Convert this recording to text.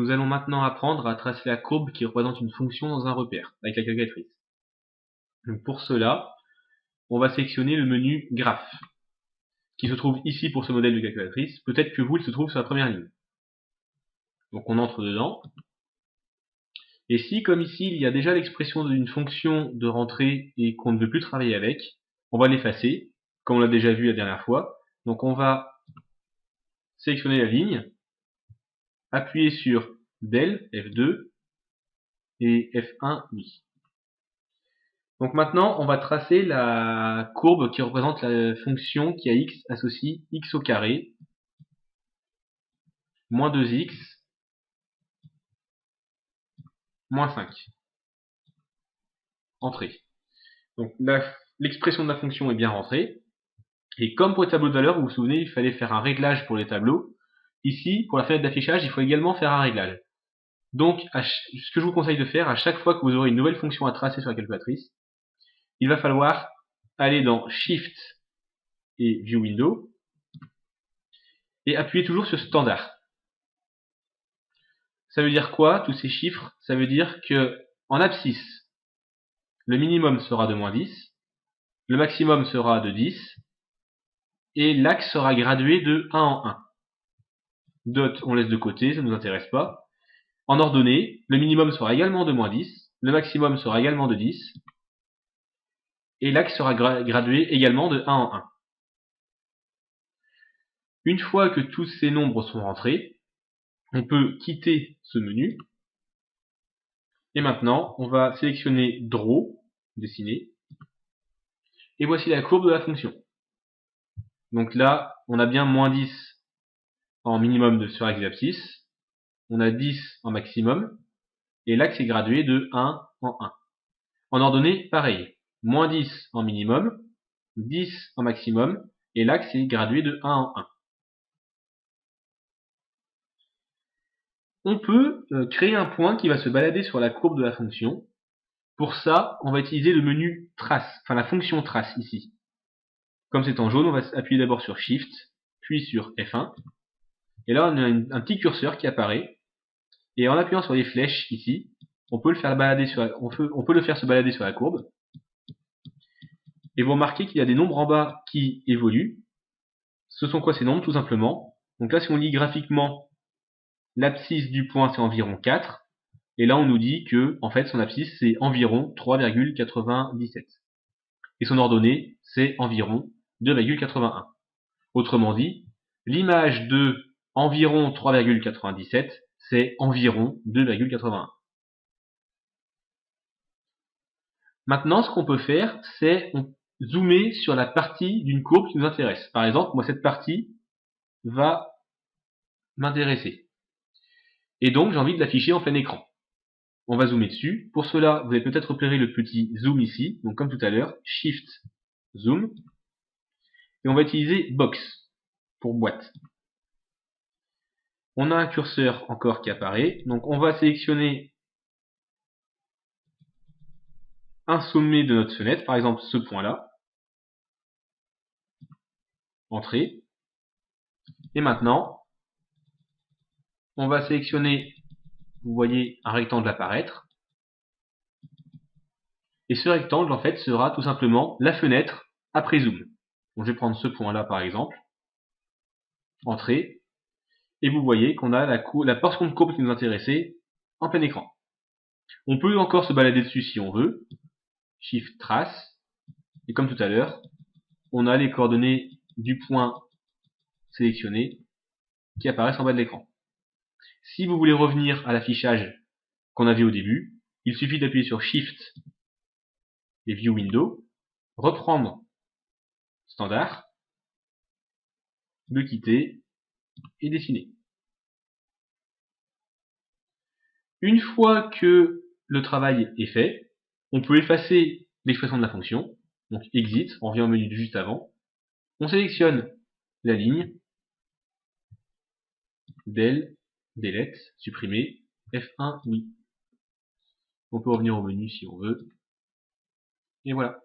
nous allons maintenant apprendre à tracer la courbe qui représente une fonction dans un repère, avec la calculatrice. Donc pour cela, on va sélectionner le menu Graphe, qui se trouve ici pour ce modèle de calculatrice. Peut-être que vous, il se trouve sur la première ligne. Donc on entre dedans. Et si, comme ici, il y a déjà l'expression d'une fonction de rentrée et qu'on ne veut plus travailler avec, on va l'effacer, comme on l'a déjà vu la dernière fois. Donc on va sélectionner la ligne, appuyer sur Del, F2, et F1, oui. Donc maintenant, on va tracer la courbe qui représente la fonction qui a x associe x au carré, moins 2x, moins 5. Entrée. Donc l'expression de la fonction est bien rentrée. Et comme pour les tableaux de valeur, vous vous souvenez, il fallait faire un réglage pour les tableaux. Ici, pour la fenêtre d'affichage, il faut également faire un réglage. Donc, ce que je vous conseille de faire, à chaque fois que vous aurez une nouvelle fonction à tracer sur la calculatrice, il va falloir aller dans Shift et View Window, et appuyer toujours sur Standard. Ça veut dire quoi, tous ces chiffres? Ça veut dire que en abscisse, le minimum sera de moins 10, le maximum sera de 10, et l'axe sera gradué de 1 en 1. Dot, on laisse de côté, ça ne nous intéresse pas. En ordonnée, le minimum sera également de moins 10, le maximum sera également de 10, et l'axe sera gradué également de 1 en 1. Une fois que tous ces nombres sont rentrés, on peut quitter ce menu. Et maintenant, on va sélectionner Draw, dessiner, et voici la courbe de la fonction. Donc là, on a bien moins 10 en minimum sur x-abscisse, on a 10 en maximum, et l'axe est gradué de 1 en 1. En ordonnée, pareil, moins 10 en minimum, 10 en maximum, et l'axe est gradué de 1 en 1. On peut créer un point qui va se balader sur la courbe de la fonction. Pour ça, on va utiliser le menu trace, enfin la fonction trace ici. Comme c'est en jaune, on va appuyer d'abord sur Shift, puis sur F1. Et là, on a un petit curseur qui apparaît. Et en appuyant sur les flèches ici, on peut le faire se balader sur la courbe. Et vous remarquez qu'il y a des nombres en bas qui évoluent. Ce sont quoi ces nombres? Tout simplement. Donc là, si on lit graphiquement, l'abscisse du point c'est environ 4. Et là, on nous dit que, en fait, son abscisse c'est environ 3,97. Et son ordonnée, c'est environ 2,81. Autrement dit, l'image de environ 3,97, c'est environ 2,81. Maintenant, ce qu'on peut faire, c'est zoomer sur la partie d'une courbe qui nous intéresse. Par exemple, moi, cette partie va m'intéresser. Et donc, j'ai envie de l'afficher en plein écran. On va zoomer dessus. Pour cela, vous avez peut-être repéré le petit zoom ici. Donc, comme tout à l'heure, Shift, Zoom. Et on va utiliser Box pour boîte. On a un curseur encore qui apparaît. Donc, on va sélectionner un sommet de notre fenêtre, par exemple ce point-là. Entrée. Et maintenant, on va sélectionner, vous voyez un rectangle apparaître. Et ce rectangle, en fait, sera tout simplement la fenêtre après zoom. Donc, je vais prendre ce point-là, par exemple. Entrée. Et vous voyez qu'on a la portion de courbe qui nous intéressait en plein écran. On peut encore se balader dessus si on veut. Shift trace. Et comme tout à l'heure, on a les coordonnées du point sélectionné qui apparaissent en bas de l'écran. Si vous voulez revenir à l'affichage qu'on avait au début, il suffit d'appuyer sur Shift et View Window, reprendre Standard, le quitter et dessiner. Une fois que le travail est fait, on peut effacer l'expression de la fonction, donc Exit, on revient au menu de juste avant, on sélectionne la ligne, Del, Delete, supprimer, F1, oui. On peut revenir au menu si on veut, et voilà.